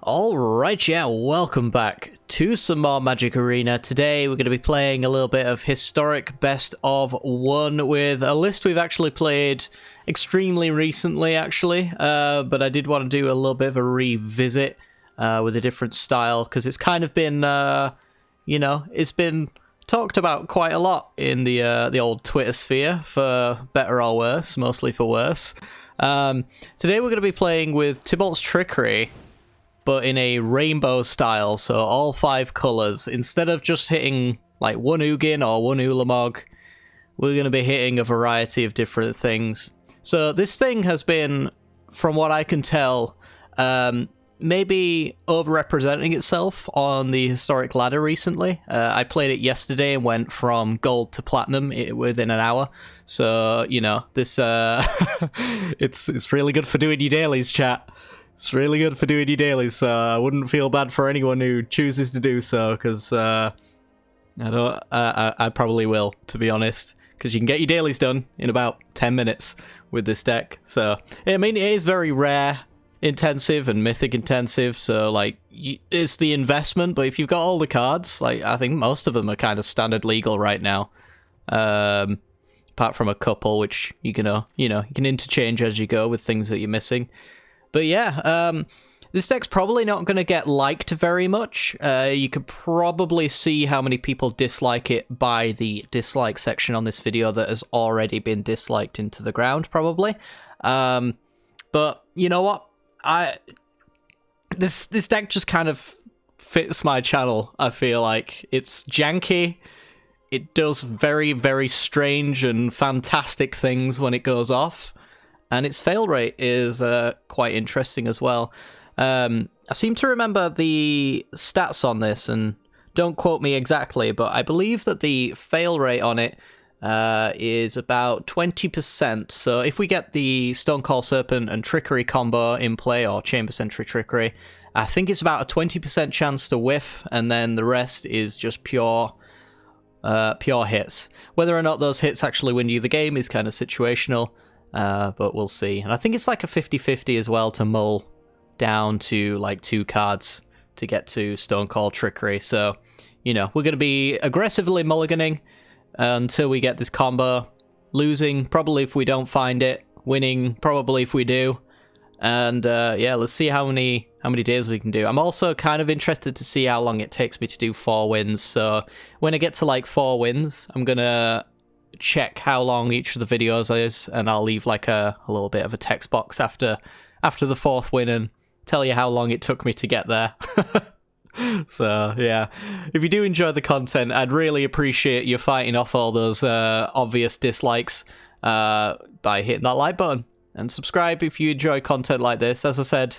Alright, yeah, welcome back to some more Magic Arena. Today we're going to be playing a little bit of Historic Best of 1 with a list we've actually played extremely recently, actually. But I did want to do a little bit of a revisit with a different style, because it's kind of been, it's been talked about quite a lot in the old Twitter sphere, for better or worse, mostly for worse. Today we're going to be playing with Tybalt's Trickery, but in a rainbow style, so all 5 colours. Instead of just hitting like one Ugin or one Ulamog, we're going to be hitting a variety of different things. So this thing has been, from what I can tell, maybe overrepresenting itself on the historic ladder recently. I played it yesterday and went from gold to platinum within an hour. So, you know, this it's really good for doing your dailies, chat. It's really good for doing your dailies, so I wouldn't feel bad for anyone who chooses to do so, because I probably will, to be honest, because you can get your dailies done in about 10 minutes with this deck. So, I mean, it is very rare intensive and mythic intensive, so, like, it's the investment, but if you've got all the cards, like, I think most of them are kind of standard legal right now, apart from a couple, which you can interchange as you go with things that you're missing. But yeah, this deck's probably not going to get liked very much. You could probably see how many people dislike it by the dislike section on this video that has already been disliked into the ground, probably. But you know what? This deck just kind of fits my channel, I feel like. It's janky. It does very, very strange and fantastic things when it goes off. And its fail rate is quite interesting as well. I seem to remember the stats on this, and don't quote me exactly, but I believe that the fail rate on it is about 20%. So if we get the Stonecall Serpent and Trickery combo in play, or Chamber Sentry Trickery, I think it's about a 20% chance to whiff, and then the rest is just pure hits. Whether or not those hits actually win you the game is kind of situational. But we'll see. And I think it's like a 50-50 as well to mull down to like 2 cards to get to Stonecall Trickery. So, you know, we're going to be aggressively mulliganing until we get this combo. Losing, probably if we don't find it. Winning, probably if we do. And yeah, let's see how many days we can do. I'm also kind of interested to see how long it takes me to do 4 wins. So when I get to like 4 wins, I'm going to check how long each of the videos is, and I'll leave like a little bit of a text box after the 4th win and tell you how long it took me to get there. So yeah, if you do enjoy the content, I'd really appreciate you fighting off all those obvious dislikes by hitting that like button, and subscribe if you enjoy content like this. As I said,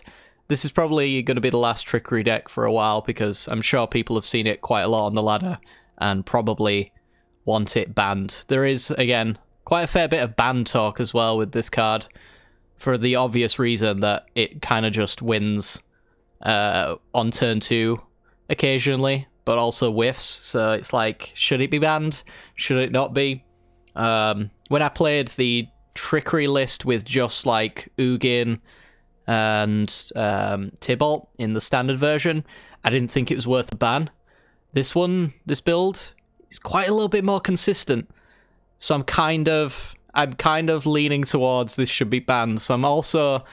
this is probably going to be the last Trickery deck for a while, because I'm sure people have seen it quite a lot on the ladder and probably want it banned. There is, again, quite a fair bit of ban talk as well with this card, for the obvious reason that it kind of just wins on turn 2 occasionally, but also whiffs. So it's like, should it be banned? Should it not be? When I played the Trickery list with just like Ugin and Tybalt in the standard version, I didn't think it was worth a ban. This build, it's quite a little bit more consistent, so I'm kind of leaning towards this should be banned. So I'm also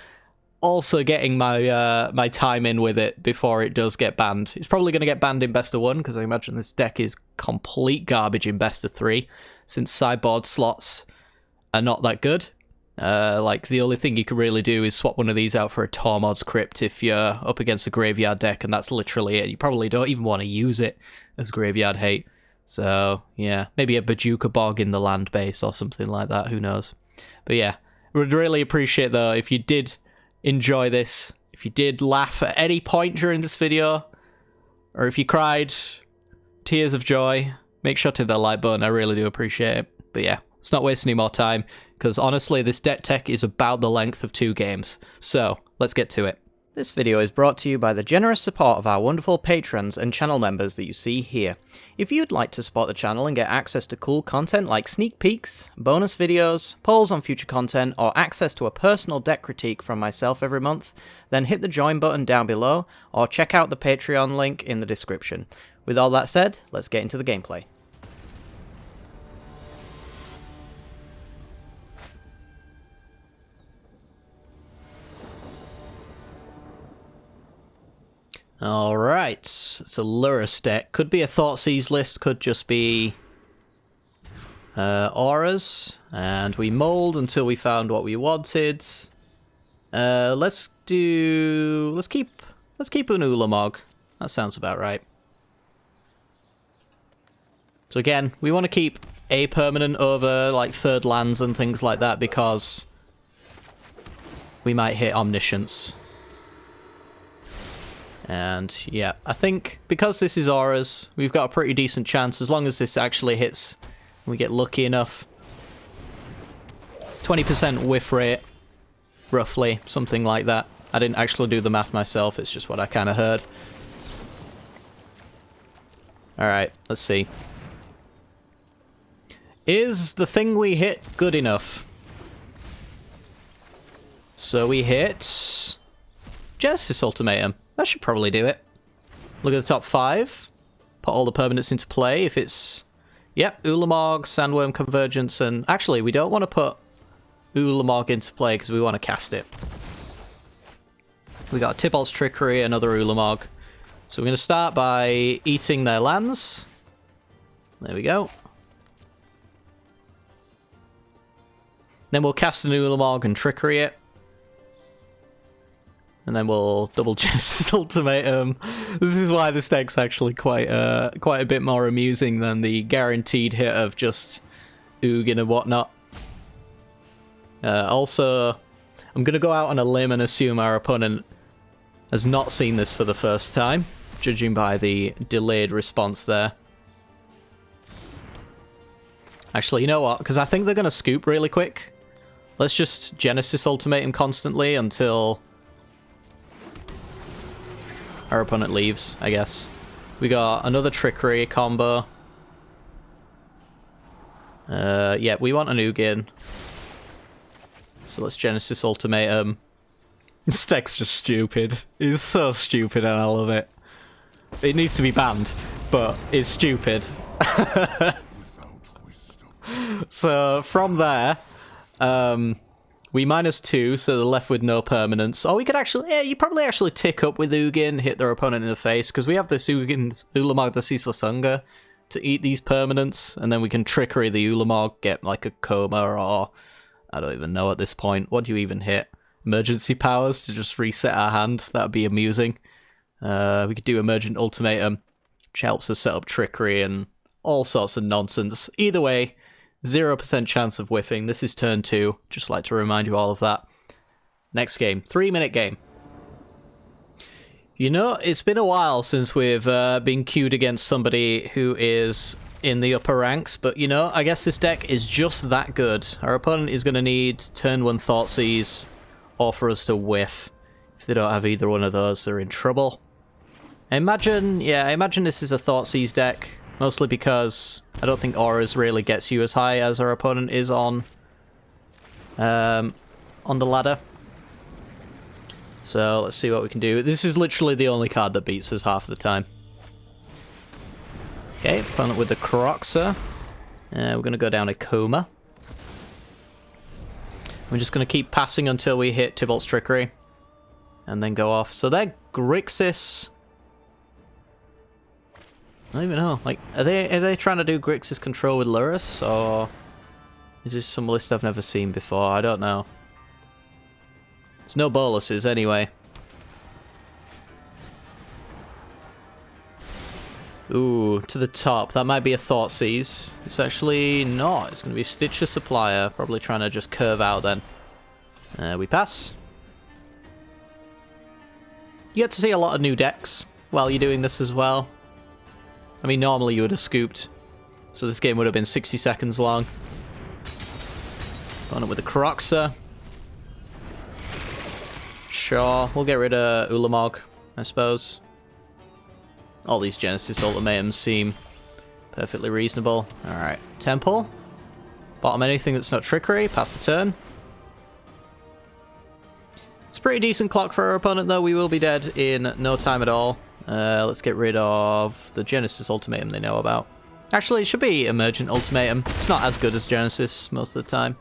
getting my time in with it before it does get banned. It's probably going to get banned in best of 1, because I imagine this deck is complete garbage in best of 3, since sideboard slots are not that good. Like, the only thing you can really do is swap one of these out for a Tormod's Crypt if you're up against a graveyard deck, and that's literally it. You probably don't even want to use it as graveyard hate. So, yeah, maybe a Bajuka Bog in the land base or something like that, who knows. But yeah, would really appreciate, though, if you did enjoy this, if you did laugh at any point during this video, or if you cried tears of joy, make sure to hit that like button. I really do appreciate it. But yeah, let's not waste any more time, because honestly, this deck tech is about the length of 2 games. So, let's get to it. This video is brought to you by the generous support of our wonderful patrons and channel members that you see here. If you'd like to support the channel and get access to cool content like sneak peeks, bonus videos, polls on future content, or access to a personal deck critique from myself every month, then hit the join button down below, or check out the Patreon link in the description. With all that said, let's get into the gameplay. Alright, it's a Lurrus deck. Could be a Thoughtseize list, could just be auras, and we mold until we found what we wanted. Let's keep an Ulamog. That sounds about right. So again, we want to keep a permanent over like third lands and things like that because we might hit Omniscience. And yeah, I think because this is auras, we've got a pretty decent chance as long as this actually hits and we get lucky enough. 20% whiff rate, roughly, something like that. I didn't actually do the math myself, it's just what I kind of heard. Alright, let's see. Is the thing we hit good enough? So we hit Genesis Ultimatum. That should probably do it. Look at the top 5. Put all the permanents into play. If it's... Yep, Ulamog, Sandworm Convergence, and... Actually, we don't want to put Ulamog into play because we want to cast it. We got Tybalt's Trickery, another Ulamog. So we're going to start by eating their lands. There we go. Then we'll cast an Ulamog and Trickery it. And then we'll double Genesis Ultimatum. This is why this deck's actually quite a bit more amusing than the guaranteed hit of just Ugin and whatnot. Also, I'm going to go out on a limb and assume our opponent has not seen this for the first time, judging by the delayed response there. Actually, you know what? Because I think they're going to scoop really quick. Let's just Genesis Ultimatum constantly until our opponent leaves, I guess. We got another Trickery combo. Yeah, we want an Ugin. So let's Genesis Ultimatum. This deck's just stupid. It's so stupid and I love it. It needs to be banned, but it's stupid. So from there, we -2, so they're left with no permanents. Or we could actually, yeah, you probably actually tick up with Ugin, hit their opponent in the face, because we have this Ulamog the Ceaseless Hunger to eat these permanents, and then we can Trickery the Ulamog, get like a Coma, or I don't even know at this point. What do you even hit? Emergency Powers to just reset our hand? That would be amusing. We could do Emergent Ultimatum, which helps us set up Trickery and all sorts of nonsense. Either way, 0% chance of whiffing. This is turn 2. Just like to remind you all of that. Next game. 3-minute game. You know, it's been a while since we've been queued against somebody who is in the upper ranks, but you know, I guess this deck is just that good. Our opponent is going to need turn 1 Thoughtseize or for us to whiff. If they don't have either one of those, they're in trouble. I imagine this is a Thoughtseize deck. Mostly because I don't think auras really gets you as high as our opponent is on the ladder. So let's see what we can do. This is literally the only card that beats us half the time. Okay, opponent with the Croxer. We're going to go down a Coma. We're just going to keep passing until we hit Tybalt's Trickery. And then go off. So they're Grixis. I don't even know. Like, are they trying to do Grixis control with Lurrus, or is this some list I've never seen before? I don't know. It's no boluses anyway. Ooh, to the top. That might be a Thoughtseize. It's actually not. It's going to be Stitcher Supplier. Probably trying to just curve out then. We pass. You get to see a lot of new decks while you're doing this as well. I mean, normally you would have scooped, so this game would have been 60 seconds long. On it with the Croxer. Sure, we'll get rid of Ulamog, I suppose. All these Genesis ultimatums seem perfectly reasonable. Alright, Temple. Bottom anything that's not Trickery, pass the turn. It's a pretty decent clock for our opponent, though. We will be dead in no time at all. Let's get rid of the Genesis ultimatum they know about. Actually, it should be Emergent Ultimatum. It's not as good as Genesis most of the time.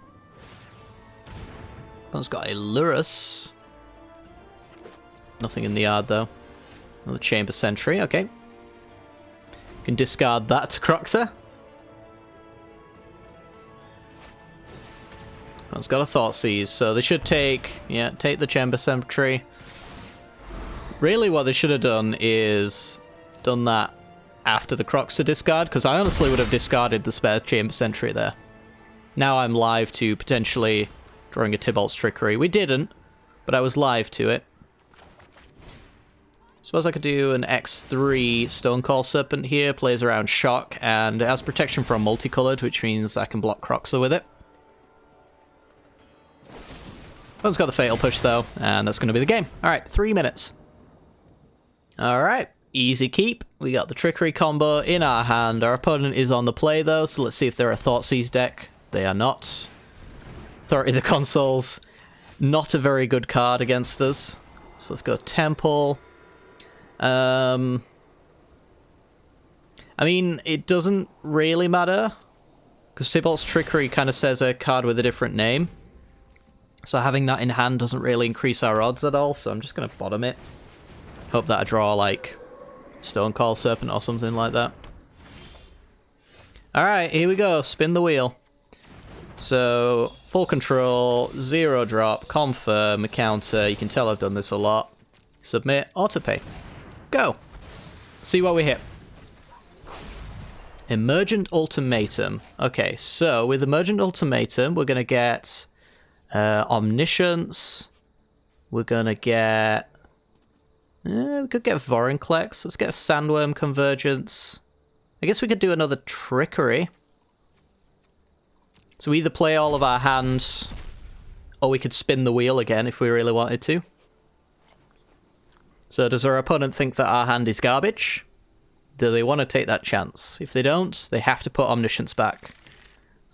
One's got a Lurus. Nothing in the yard, though. Another Chamber Sentry, okay. Can discard that to Croxer. One's got a Thoughtseize, so they should take the Chamber Sentry. Really, what they should have done is done that after the Croxer discard, because I honestly would have discarded the spare Chamber Sentry there. Now I'm live to potentially drawing a Tybalt's Trickery. We didn't, but I was live to it. Suppose I could do an X3 Stonecall Serpent here, plays around Shock, and it has protection from multicolored, which means I can block Croxer with it. One's got the Fatal Push though, and that's going to be the game. Alright, 3 minutes. Alright, easy keep. We got the Trickery combo in our hand. Our opponent is on the play though, so let's see if they're a Thoughtseize deck. They are not. Authority of the Consoles, not a very good card against us. So let's go Temple. I mean, it doesn't really matter, because Tybalt's Trickery kind of says a card with a different name. So having that in hand doesn't really increase our odds at all, so I'm just going to bottom it. Hope that I draw, like, Stonecall Serpent or something like that. Alright, here we go. Spin the wheel. So, full control, 0 drop, confirm, counter. You can tell I've done this a lot. Submit, autopay. Go. See what we hit. Emergent Ultimatum. Okay, so with Emergent Ultimatum, we're going to get Omniscience. We're going to get... we could get Vorinclex. Let's get a Sandworm Convergence. I guess we could do another Trickery. So we either play all of our hands, or we could spin the wheel again if we really wanted to. So does our opponent think that our hand is garbage? Do they want to take that chance? If they don't, they have to put Omniscience back.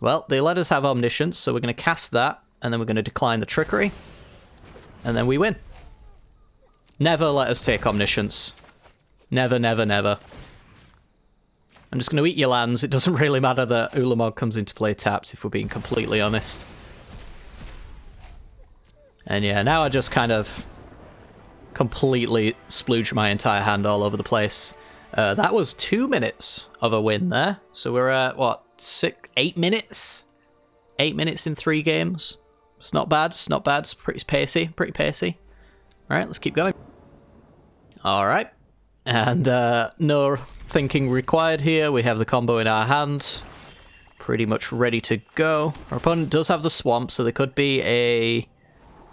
Well, they let us have Omniscience, so we're going to cast that, and then we're going to decline the Trickery, and then we win. Never let us take Omniscience. Never, never, never. I'm just going to eat your lands. It doesn't really matter that Ulamog comes into play tapped, if we're being completely honest. And yeah, now I just kind of completely splooge my entire hand all over the place. That was 2 minutes of a win there. So we're at, what, 8 minutes? 8 minutes in 3 games. It's not bad, it's not bad. It's pretty pacey, pretty pacey. Alright, let's keep going. Alright. And no thinking required here. We have the combo in our hand. Pretty much ready to go. Our opponent does have the Swamp, so they could be a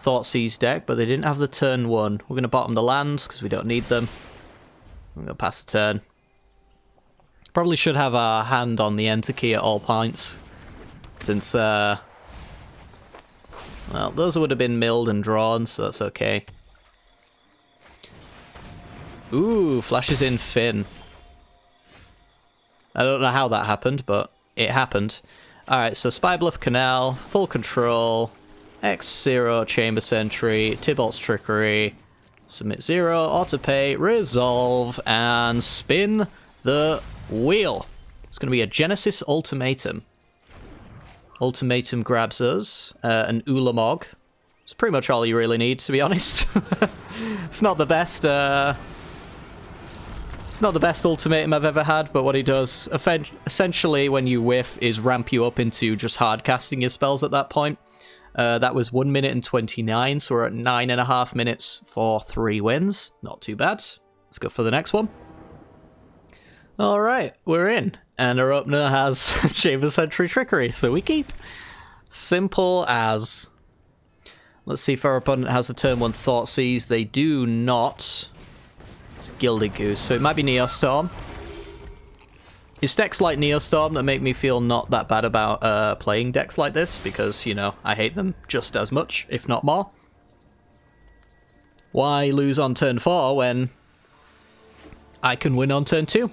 Thoughtseize deck, but they didn't have the turn 1. We're going to bottom the land, because we don't need them. I'm going to pass the turn. Probably should have our hand on the enter key at all points, since, well, those would have been milled and drawn, so that's okay. Ooh, flashes in Finn. I don't know how that happened, but it happened. Alright, so Spy Bluff Canal, full control, X0, Chamber Sentry, Tybalt's Trickery, submit 0, autopay, resolve, and spin the wheel. It's going to be a Genesis Ultimatum. Ultimatum grabs us, an Ulamog. It's pretty much all you really need, to be honest. It's not the best, it's not the best ultimatum I've ever had, but what he does, essentially, when you whiff, is ramp you up into just hard casting your spells at that point. That was 1 minute and 29, so we're at 9.5 minutes for 3 wins. Not too bad. Let's go for the next one. Alright, we're in. And our opener has Chamber Sentry Trickery, so we keep. Simple as. Let's see if our opponent has the turn 1 Thoughtseize. They do not. It's Gilded Goose, so it might be Neostorm. It's decks like Neostorm that make me feel not that bad about playing decks like this, because, you know, I hate them just as much, if not more. Why lose on turn 4 when I can win on turn 2?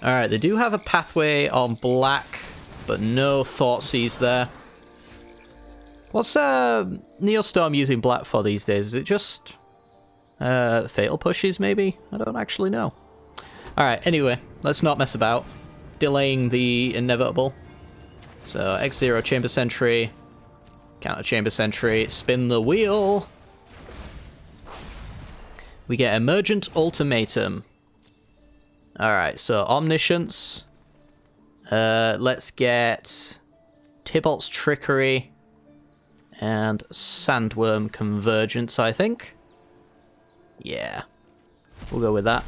Alright, they do have a pathway on black, but no Thoughtseize there. What's Neostorm using black for these days? Is it just fatal pushes, maybe? I don't actually know. Alright, anyway, let's not mess about. Delaying the inevitable. So, X0 Chamber Sentry, counter Chamber Sentry, spin the wheel. We get Emergent Ultimatum. Alright, so Omniscience. Let's get Tybalt's Trickery and Sandworm Convergence, I think. Yeah, we'll go with that.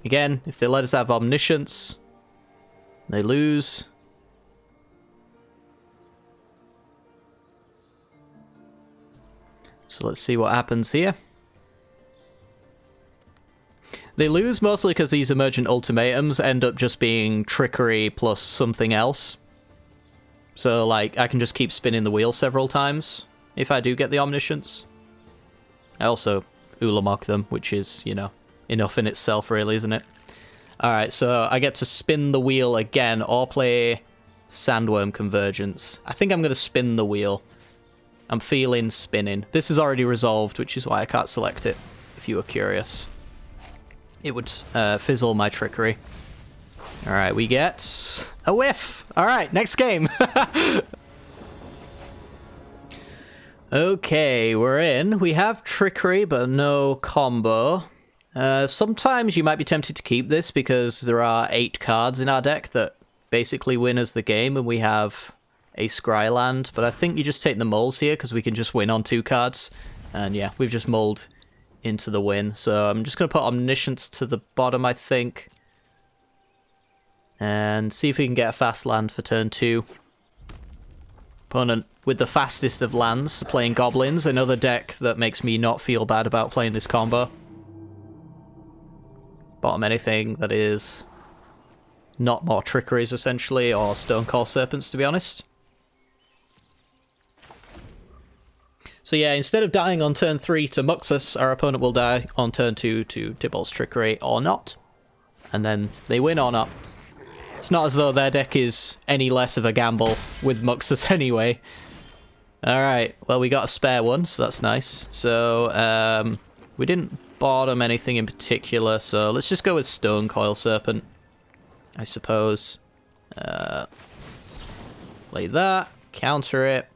Again, if they let us have Omniscience, they lose. So let's see what happens here. They lose mostly because these Emergent Ultimatums end up just being Trickery plus something else. So, like, I can just keep spinning the wheel several times if I do get the Omniscience. I also Ulamog them, which is, you know, enough in itself, really, isn't it? Alright, so I get to spin the wheel again, or play Sandworm Convergence. I think I'm going to spin the wheel. I'm feeling spinning. This is already resolved, which is why I can't select it, if you were curious. It would fizzle my Trickery. Alright, we get a whiff. Alright, next game. Okay, we're in. We have Trickery, but no combo. Sometimes you might be tempted to keep this because there are 8 cards in our deck that basically win us the game, and we have a Scryland, but I think you just take the mulls here because we can just win on 2 cards. And yeah, we've just mulled into the win. So I'm just going to put Omniscience to the bottom, I think. And see if we can get a fast land for turn 2. Opponent with the fastest of lands, playing Goblins, another deck that makes me not feel bad about playing this combo. Bottom anything that is not more Trickeries, essentially, or Stonecoil Serpents, to be honest. So yeah, instead of dying on turn 3 to Muxus, our opponent will die on turn 2 to Tybalt's Trickery, or not. And then they win or not. It's not as though their deck is any less of a gamble with Muxus anyway. Alright, well we got a spare one, so that's nice. So, we didn't bottom anything in particular, so let's just go with Stonecoil Serpent, I suppose. Play that, counter it,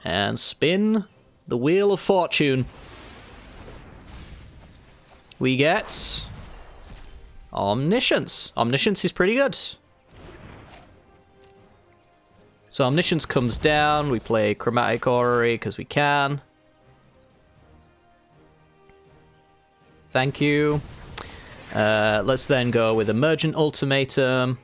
and spin the Wheel of Fortune. We get Omniscience. Omniscience is pretty good. So Omniscience comes down, we play Chromatic Orrery because we can. Thank you. Let's then go with Emergent Ultimatum.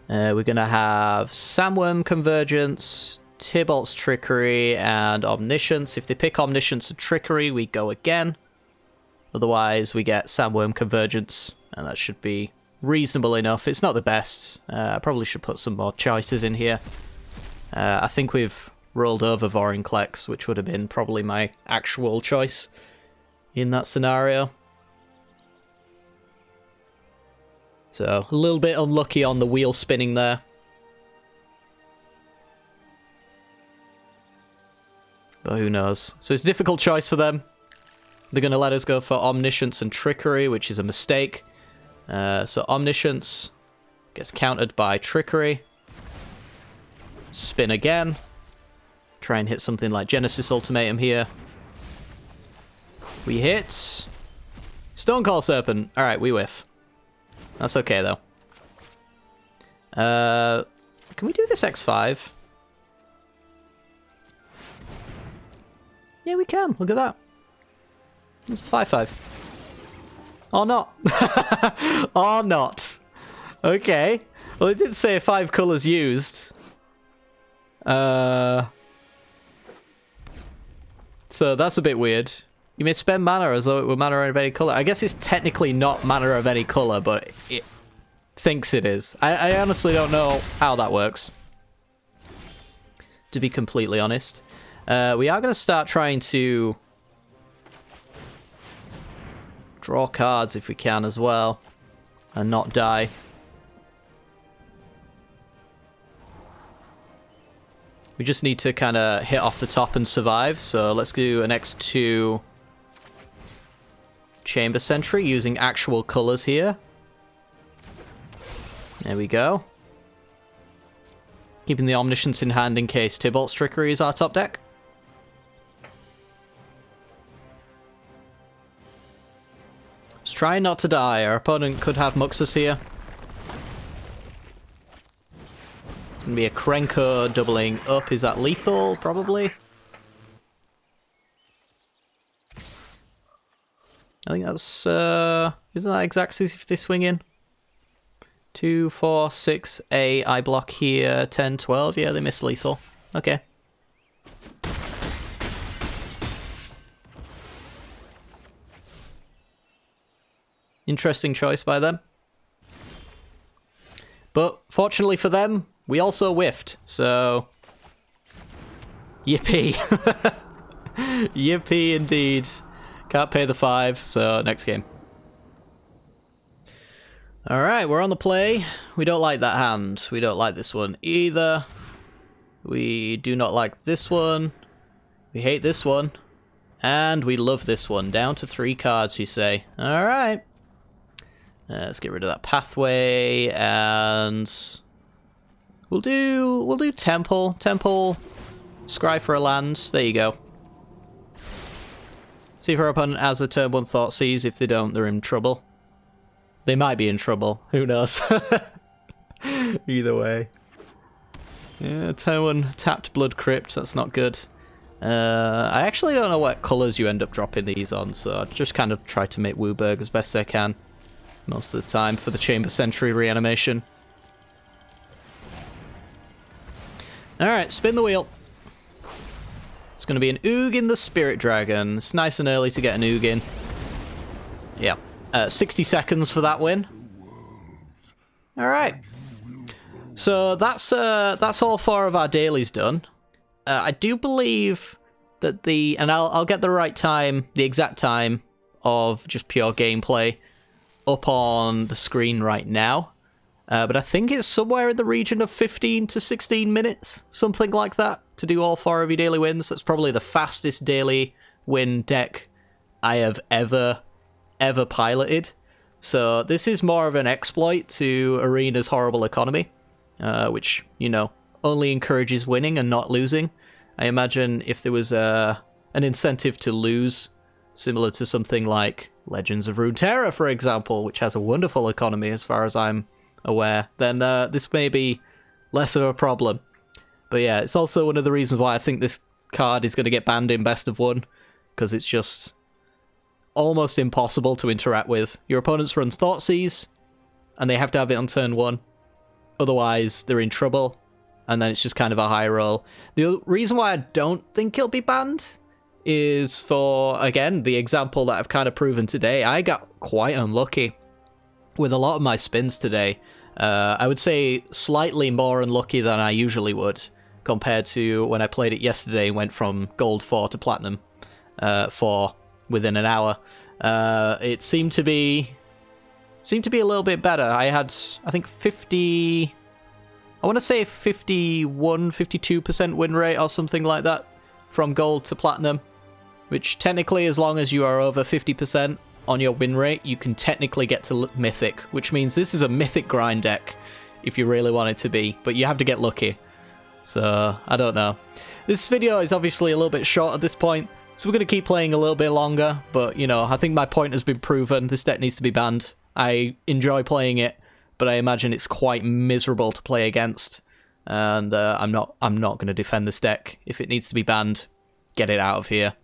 We're going to have Sandworm Convergence, Tybalt's Trickery, and Omniscience. If they pick Omniscience and Trickery, we go again. Otherwise, we get Sandworm Convergence, and that should be reasonable enough. It's not the best. I probably should put some more choices in here. I think we've rolled over Vorinclex, which would have been probably my actual choice in that scenario. So, a little bit unlucky on the wheel spinning there. But who knows. So it's a difficult choice for them. They're going to let us go for Omniscience and Trickery, which is a mistake. So Omniscience gets countered by Trickery. Spin again. Try and hit something like Genesis Ultimatum here. We hit Stonecoil Serpent. Alright, we whiff. That's okay, though. Can we do this X5? Yeah, we can. Look at that. It's 5/5. Or not. Or not. Okay. Well, it did say 5 colours used. So that's a bit weird. You may spend mana as though it were mana of any colour. I guess it's technically not mana of any colour, but it thinks it is. I honestly don't know how that works, to be completely honest. We are going to start trying to draw cards if we can as well, and not die. We just need to kind of hit off the top and survive, so let's do an X2 Chamber Sentry using actual colors here. There we go. Keeping the Omniscience in hand in case Tybalt's Trickery is our top deck. Just trying not to die. Our opponent could have Muxus here. It's going to be a Krenko doubling up. Is that lethal? Probably. I think that's... isn't that exactly if they swing in? 2, 4, 6, 8. I block here. 10, 12. Yeah, they miss lethal. Okay. Interesting choice by them. But fortunately for them, we also whiffed, so... Yippee. Yippee indeed. Can't pay the 5, so next game. Alright, we're on the play. We don't like that hand. We don't like this one either. We do not like this one. We hate this one. And we love this one. Down to 3 cards, you say. Alright. Let's get rid of that pathway, and we'll do Temple. Temple, scry for a land. There you go. See if our opponent has a turn 1 Thoughtseize. If they don't, they're in trouble. They might be in trouble. Who knows? Either way. Yeah, turn 1 tapped Blood Crypt. That's not good. I actually don't know what colours you end up dropping these on, so I just kind of try to make Wooburg as best I can. Most of the time for the Chamber Sentry reanimation. Alright, spin the wheel. It's going to be an Ugin the Spirit Dragon. It's nice and early to get an Ugin. Yeah. 60 seconds for that win. Alright. So that's all 4 of our dailies done. I do believe that and I'll get the right time, the exact time of just pure gameplay up on the screen right now, but I think it's somewhere in the region of 15 to 16 minutes, something like that, to do all 4 of your daily wins. That's probably the fastest daily win deck I have ever piloted. So this is more of an exploit to Arena's horrible economy, which, you know, only encourages winning and not losing. I imagine if there was an incentive to lose, similar to something like Legends of Runeterra, for example, which has a wonderful economy as far as I'm aware, then this may be less of a problem. But yeah, it's also one of the reasons why I think this card is going to get banned in Best of 1, because it's just almost impossible to interact with. Your opponents run Thoughtseize, and they have to have it on turn 1. Otherwise, they're in trouble, and then it's just kind of a high roll. The reason why I don't think it'll be banned is for, again, the example that I've kind of proven today. I got quite unlucky with a lot of my spins today. I would say slightly more unlucky than I usually would, compared to when I played it yesterday and went from Gold 4 to Platinum 4 within an hour. It seemed to be a little bit better. I had, I think, 50... I want to say 51, 52% win rate or something like that from Gold to Platinum. Which technically, as long as you are over 50% on your win rate, you can technically get to Mythic, which means this is a Mythic grind deck if you really want it to be, but you have to get lucky. So, I don't know. This video is obviously a little bit short at this point, so we're going to keep playing a little bit longer, but, you know, I think my point has been proven. This deck needs to be banned. I enjoy playing it, but I imagine it's quite miserable to play against, and I'm not going to defend this deck. If it needs to be banned, get it out of here.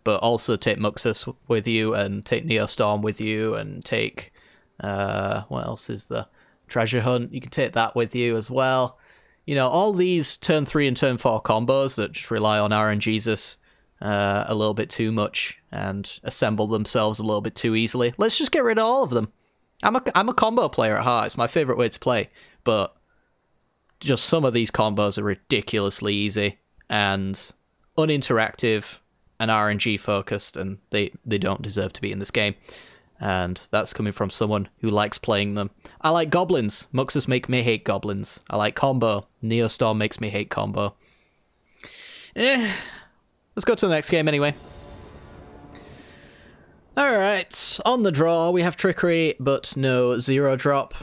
But also take Muxus with you, and take Neostorm with you, and take... what else is the Treasure Hunt? You can take that with you as well. You know, all these turn 3 and turn 4 combos that just rely on RNGesus a little bit too much, and assemble themselves a little bit too easily. Let's just get rid of all of them. I'm a combo player at heart. It's my favourite way to play. But just some of these combos are ridiculously easy, and uninteractive and RNG focused, and they don't deserve to be in this game. And that's coming from someone who likes playing them. I like goblins. Muxus make me hate goblins. I like combo. Neostorm makes me hate combo. Let's go to the next game anyway. Alright, on the draw we have Trickery, but no zero drop.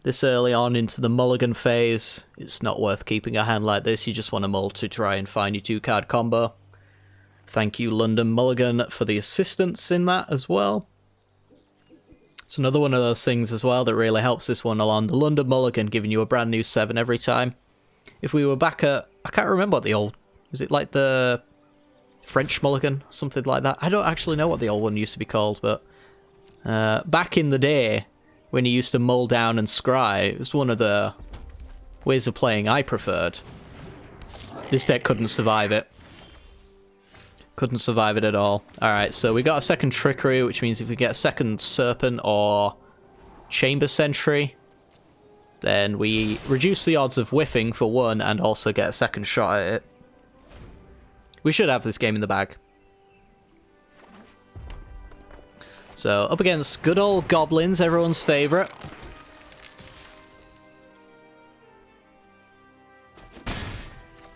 This early on into the mulligan phase, it's not worth keeping a hand like this. You just want a mull to try and find your 2-card combo. Thank you, London Mulligan, for the assistance in that as well. It's another one of those things as well that really helps this one along. The London Mulligan giving you a brand new 7 every time. If we were back at... I can't remember what the old... Is it like the French Mulligan? Something like that. I don't actually know what the old one used to be called, but... back in the day, when you used to mull down and scry, it was one of the ways of playing I preferred. This deck couldn't survive it. Couldn't survive it at all. Alright, so we got a second Trickery, which means if we get a second Serpent or Chamber Sentry, then we reduce the odds of whiffing for 1 and also get a second shot at it. We should have this game in the bag. So, up against good old Goblins, everyone's favourite.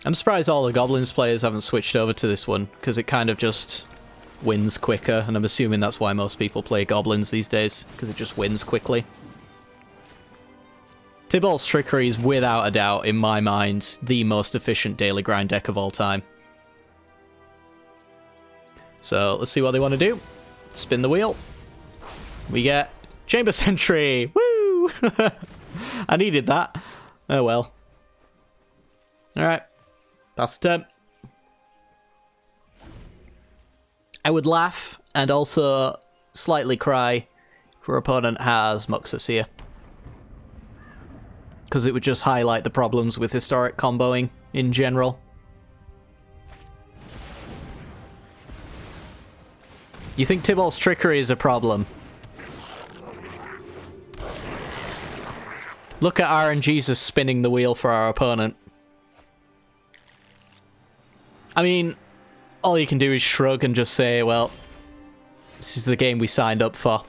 I'm surprised all the Goblins players haven't switched over to this one, because it kind of just wins quicker, and I'm assuming that's why most people play Goblins these days, because it just wins quickly. Tybalt's Trickery is without a doubt, in my mind, the most efficient daily grind deck of all time. So, let's see what they want to do. Spin the wheel. We get Chamber Sentry! Woo! I needed that. Oh well. Alright. Pass the turn. I would laugh and also slightly cry if our opponent has Muxus here. Because it would just highlight the problems with historic comboing in general. You think Tybalt's Trickery is a problem? Look at RNGesus spinning the wheel for our opponent. I mean, all you can do is shrug and just say, well, this is the game we signed up for.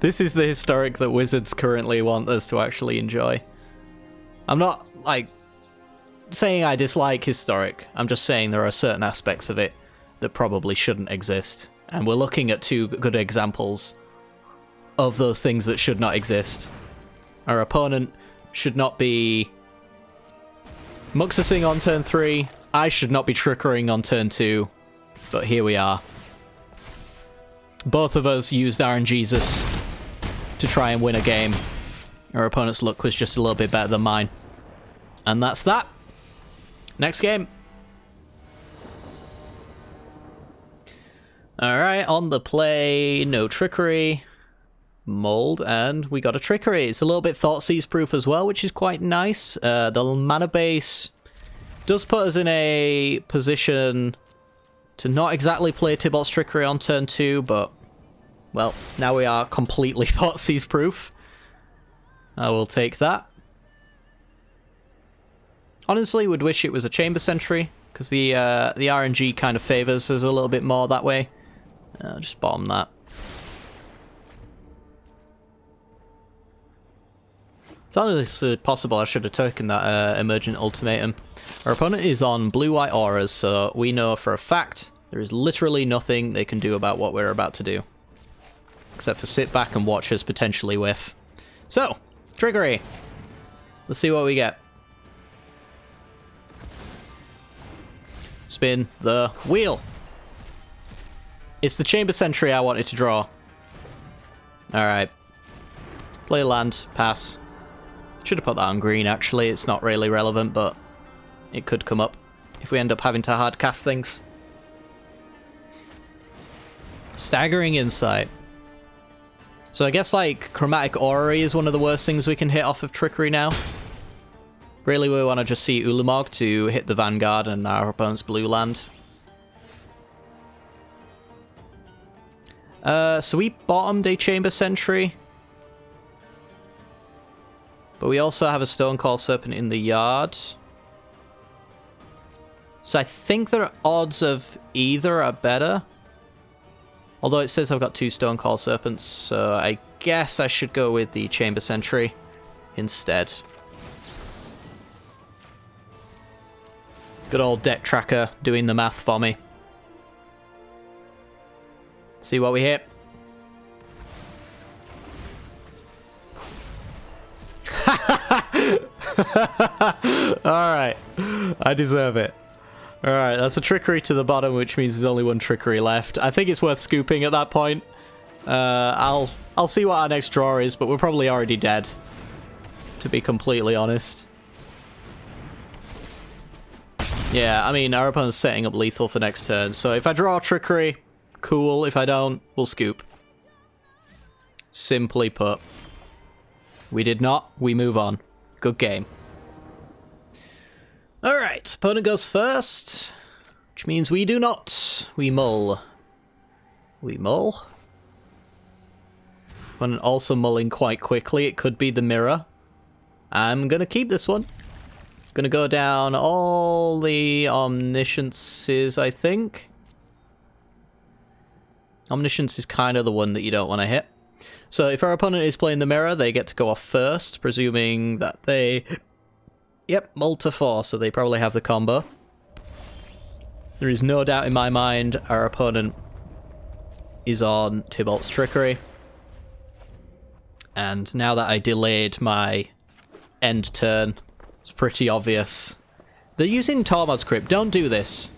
This is the historic that Wizards currently want us to actually enjoy. I'm not, like, saying I dislike historic. I'm just saying there are certain aspects of it that probably shouldn't exist. And we're looking at 2 good examples of those things that should not exist. Our opponent should not be Muxusing on turn 3. I should not be Trickering on turn 2. But here we are. Both of us used RNGesus to try and win a game. Our opponent's luck was just a little bit better than mine. And that's that. Next game. Alright, on the play, no Trickery. Mold, and we got a Trickery. It's a little bit Thoughtseize proof as well, which is quite nice. The mana base does put us in a position to not exactly play Tybalt's Trickery on turn 2, but, well, now we are completely Thoughtseize proof. I will take that. Honestly, would wish it was a Chamber Sentry, because the RNG kind of favours us a little bit more that way. I'll just bomb that. It's honestly possible I should have taken that Emergent Ultimatum. Our opponent is on blue-white auras, so we know for a fact there is literally nothing they can do about what we're about to do. Except for sit back and watch us potentially whiff. So, Trickery. Let's see what we get. Spin the wheel. It's the Chamber Sentry I wanted to draw. Alright. Play land, pass. Should have put that on green, actually. It's not really relevant, but it could come up if we end up having to hard cast things. Staggering Insight. So I guess, like, Chromatic Orrery is one of the worst things we can hit off of Trickery now. Really, we want to just see Ulamog to hit the Vanguard and our opponent's blue land. So we bottomed a Chamber Sentry. But we also have a Stonecoil Serpent in the yard. So I think the odds of either are better. Although it says I've got 2 Stone Call Serpents, so I guess I should go with the Chamber Sentry instead. Good old deck tracker doing the math for me. See what we hit. Alright. I deserve it. Alright, that's a Trickery to the bottom, which means there's only 1 Trickery left. I think it's worth scooping at that point. I'll see what our next draw is, but we're probably already dead, to be completely honest. Yeah, I mean, our opponent's setting up lethal for next turn, so if I draw Trickery, cool. If I don't, we'll scoop. Simply put. We did not, we move on. Good game. Alright, opponent goes first, which means we do not. We mull. We mull. Opponent also mulling quite quickly. It could be the mirror. I'm going to keep this one. Going to go down all the omnisciences, I think. Omniscience is kind of the one that you don't want to hit. So if our opponent is playing the mirror, they get to go off first, presuming that they... Yep, mull to 4, so they probably have the combo. There is no doubt in my mind our opponent is on Tybalt's Trickery. And now that I delayed my end turn, it's pretty obvious. They're using Tormod's Crypt. Don't do this.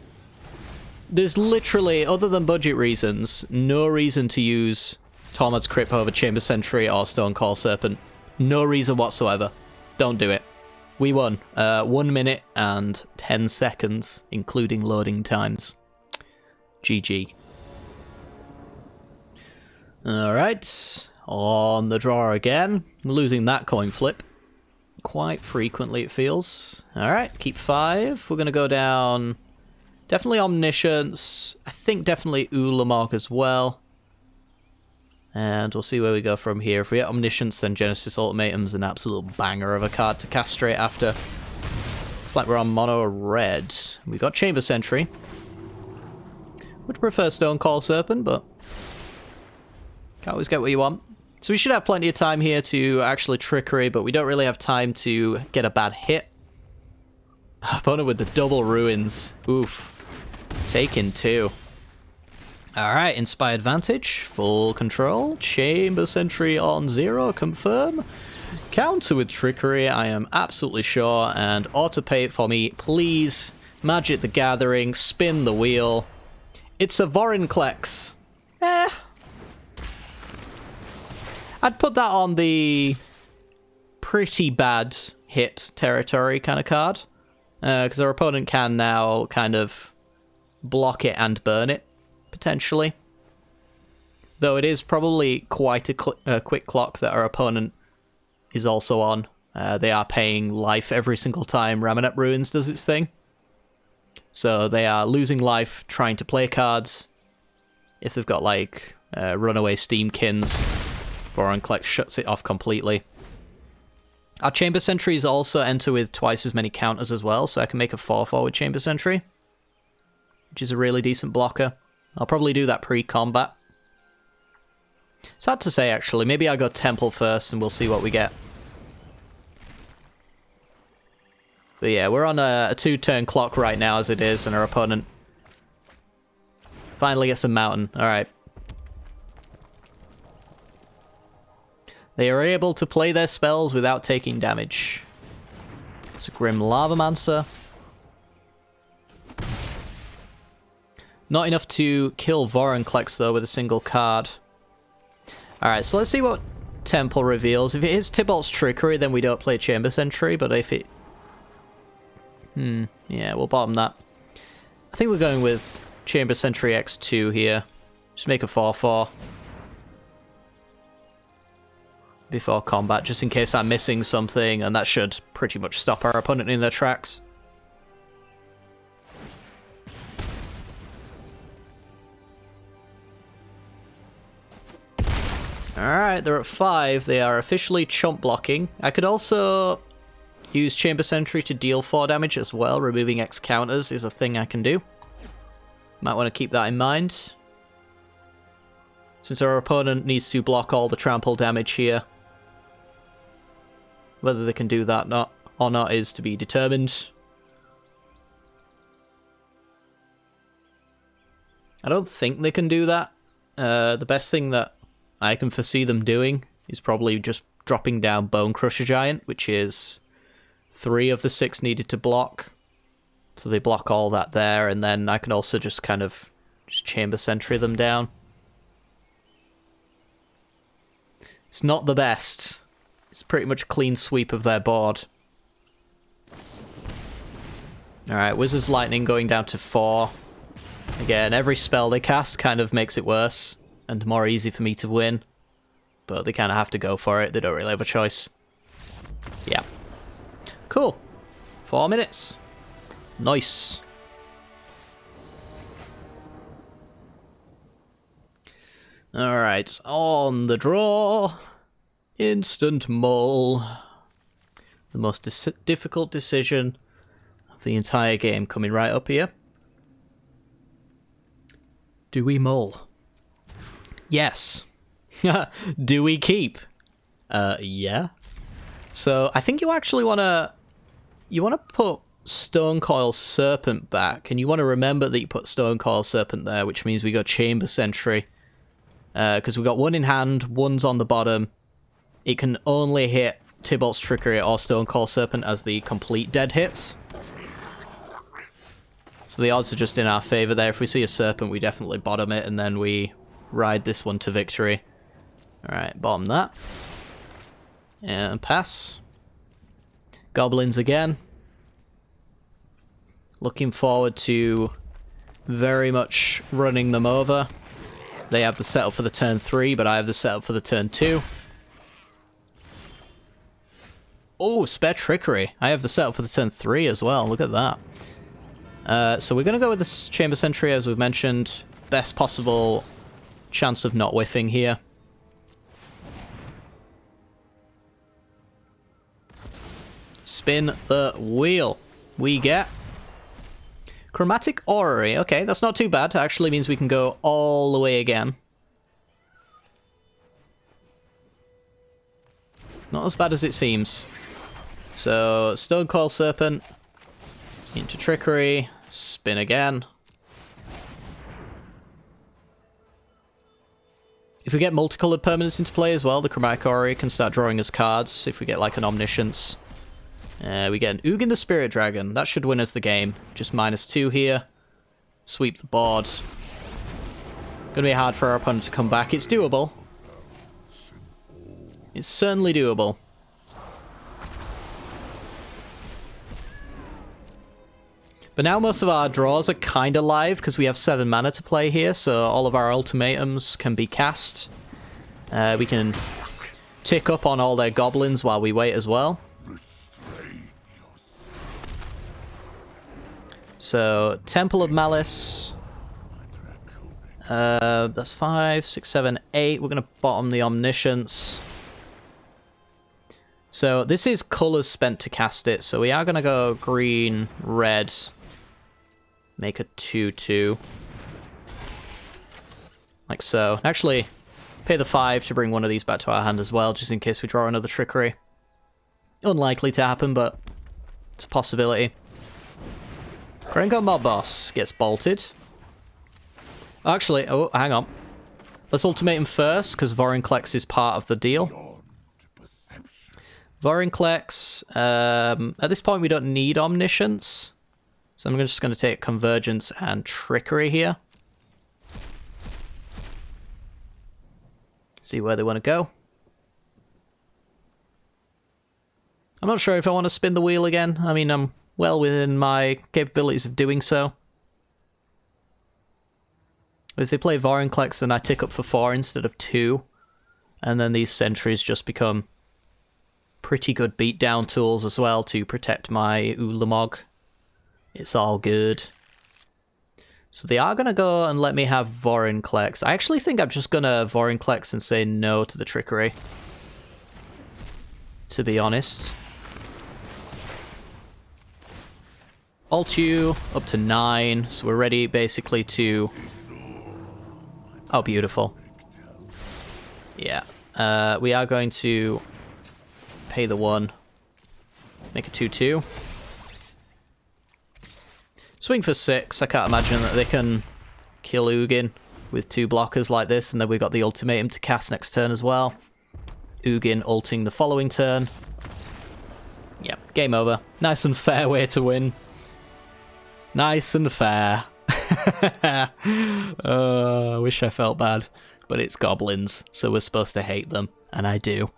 There's literally, other than budget reasons, no reason to use Tormod's Crypt over Chamber Sentry or Stone Call Serpent. No reason whatsoever. Don't do it. We won. 1 minute and 10 seconds, including loading times. GG. Alright. On the draw again. We're losing that coin flip. Quite frequently, it feels. Alright, keep 5. We're going to go down... Definitely Omniscience. I think definitely Ulamog as well. And we'll see where we go from here. If we get Omniscience, then Genesis Ultimatum's an absolute banger of a card to cast straight after. Looks like we're on mono red. We've got Chamber Sentry. Would prefer Stone Call Serpent, but can't always get what you want. So we should have plenty of time here to actually Trickery, but we don't really have time to get a bad hit. Opponent with the double ruins. Oof. Taken 2. Alright, Inspired Vantage, full control, Chamber Sentry on 0, confirm. Counter with Trickery, I am absolutely sure, and auto-pay it for me, please. Magic the Gathering, spin the wheel. It's a Vorinclex. I'd put that on the pretty bad hit territory kind of card, because our opponent can now kind of block it and burn it. Potentially. Though it is probably quite a quick clock that our opponent is also on. They are paying life every single time Ramonette Ruins does its thing. So they are losing life trying to play cards. If they've got like runaway Steamkins, Vorinclex shuts it off completely. Our Chamber Sentries also enter with twice as many counters as well, so I can make a 4/4 with Chamber Sentry, which is a really decent blocker. I'll probably do that pre-combat. It's hard to say, actually. Maybe I'll go Temple first and we'll see what we get. But yeah, we're on a 2-turn clock right now as it is, and our opponent finally gets a mountain. Alright. They are able to play their spells without taking damage. It's a Grim Lavamancer. Not enough to kill Vorinclex, though, with a single card. Alright, so let's see what Temple reveals. If it is Tybalt's Trickery, then we don't play Chamber Sentry, but if it... yeah, we'll bottom that. I think we're going with Chamber Sentry X2 here. Just make a 4/4. Before combat, just in case I'm missing something, and that should pretty much stop our opponent in their tracks. Alright, they're at 5. They are officially chump blocking. I could also use Chamber Sentry to deal 4 damage as well. Removing X counters is a thing I can do. Might want to keep that in mind. Since our opponent needs to block all the trample damage here. Whether they can do that or not is to be determined. I don't think they can do that. The best thing that I can foresee them doing is probably just dropping down Bone Crusher Giant, which is 3 of the 6 needed to block. So they block all that there, and then I can also just kind of just Chamber Sentry them down. It's not the best. It's pretty much a clean sweep of their board. Alright, Wizard's Lightning going down to 4. Again, every spell they cast kind of makes it worse and more easy for me to win. But they kind of have to go for it. They don't really have a choice. Yeah. Cool. 4 minutes. Nice. Alright, on the draw. Instant mull. The most difficult decision of the entire game coming right up here. Do we mull? Yes. Do we keep? Yeah. So I think you actually want to put Stonecoil Serpent back, and you want to remember that you put Stonecoil Serpent there, which means we got Chamber Sentry. Because we got 1 in hand, 1's on the bottom. It can only hit Tybalt's Trickery or Stonecoil Serpent as the complete dead hits. So the odds are just in our favour there. If we see a Serpent, we definitely bottom it, and then we ride this one to victory. Alright, bottom that. And pass. Goblins again. Looking forward to very much running them over. They have the setup for the turn 3, but I have the setup for the turn 2. Oh, spare Trickery. I have the setup for the turn 3 as well. Look at that. So we're going to go with this Chamber Sentry, as we've mentioned. Best possible chance of not whiffing here. Spin the wheel. We get Chromatic Orrery. Okay, that's not too bad. Actually means we can go all the way again. Not as bad as it seems. So, Stonecoil Serpent into Trickery, spin again. If we get multicolored permanents into play as well, the Chromatic Orrery can start drawing us cards. If we get like an Omniscience. We get an Ugin the Spirit Dragon. That should win us the game. Just -2 here. Sweep the board. Gonna be hard for our opponent to come back. It's doable. It's certainly doable. But now most of our draws are kind of live because we have 7 mana to play here, so all of our ultimatums can be cast. We can tick up on all their goblins while we wait as well. So, Temple of Malice. That's 5, 6, 7, 8. We're going to bottom the Omniscience. So, this is colours spent to cast it. So, we are going to go green, red. Make a 2/2. Like so. Actually, pay the 5 to bring one of these back to our hand as well, just in case we draw another Trickery. Unlikely to happen, but it's a possibility. Grengo Mob Boss gets bolted. Actually, oh, hang on. Let's ultimate him first, because Vorinclex is part of the deal. Vorinclex, at this point we don't need Omniscience. So I'm just going to take Convergence and Trickery here. See where they want to go. I'm not sure if I want to spin the wheel again. I mean, I'm well within my capabilities of doing so. If they play Vorinclex, then I tick up for 4 instead of 2. And then these sentries just become pretty good beatdown tools as well to protect my Ulamog. It's all good. So they are going to go and let me have Vorinclex. I actually think I'm just going to Vorinclex and say no to the Trickery. To be honest. Alt U up to 9, so we're ready basically to... Oh, beautiful. Yeah. We are going to pay the 1. Make a 2-2. Swing for 6. I can't imagine that they can kill Ugin with 2 blockers like this, and then we've got the ultimatum to cast next turn as well. Ugin ulting the following turn. Yep, game over. Nice and fair way to win. Nice and fair. I wish I felt bad, but it's goblins, so we're supposed to hate them, and I do.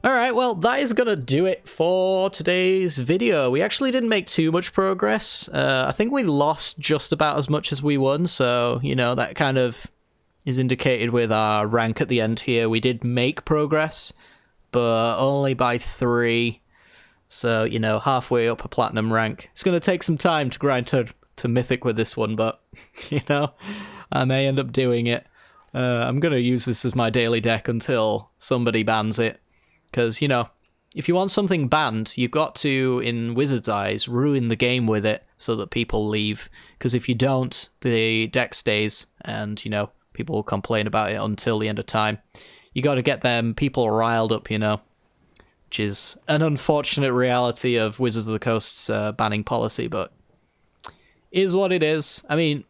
Alright, well, that is going to do it for today's video. We actually didn't make too much progress. I think we lost just about as much as we won, so, you know, that kind of is indicated with our rank at the end here. We did make progress, but only by 3. So, you know, halfway up a platinum rank. It's going to take some time to grind to mythic with this one, but, you know, I may end up doing it. I'm going to use this as my daily deck until somebody bans it. Because, you know, if you want something banned, you've got to, in Wizard's eyes, ruin the game with it so that people leave. Because if you don't, the deck stays and, you know, people will complain about it until the end of time. You got to get them people riled up, you know, which is an unfortunate reality of Wizards of the Coast's banning policy, but is what it is. I mean,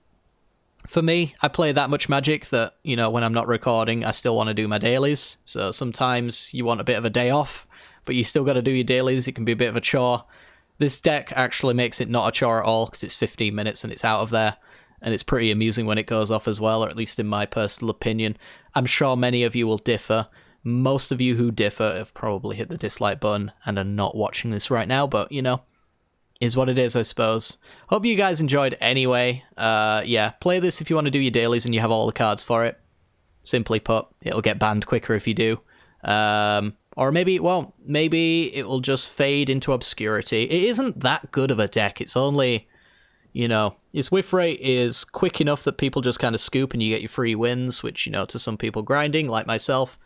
for me, I play that much Magic that, you know, when I'm not recording, I still want to do my dailies. So sometimes you want a bit of a day off, but you still got to do your dailies. It can be a bit of a chore. This deck actually makes it not a chore at all because it's 15 minutes and it's out of there. And it's pretty amusing when it goes off as well, or at least in my personal opinion. I'm sure many of you will differ. Most of you who differ have probably hit the dislike button and are not watching this right now, but, you know, is what it is, I suppose. Hope you guys enjoyed anyway. Yeah, play this if you want to do your dailies and you have all the cards for it. Simply put, it'll get banned quicker if you do. Or maybe it won't. Maybe it will just fade into obscurity. It isn't that good of a deck. It's only, you know, its whiff rate is quick enough that people just kind of scoop and you get your free wins, which, you know, to some people grinding, like myself,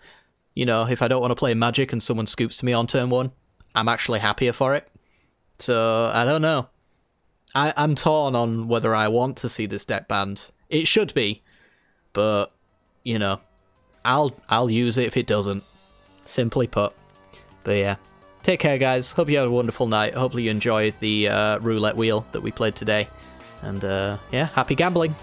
you know, if I don't want to play Magic and someone scoops to me on turn 1, I'm actually happier for it. So, I don't know. I'm torn on whether I want to see this deck banned. It should be, but, you know, I'll use it if it doesn't. Simply put. But yeah. Take care, guys. Hope you had a wonderful night. Hopefully you enjoyed the roulette wheel that we played today. And, yeah, happy gambling.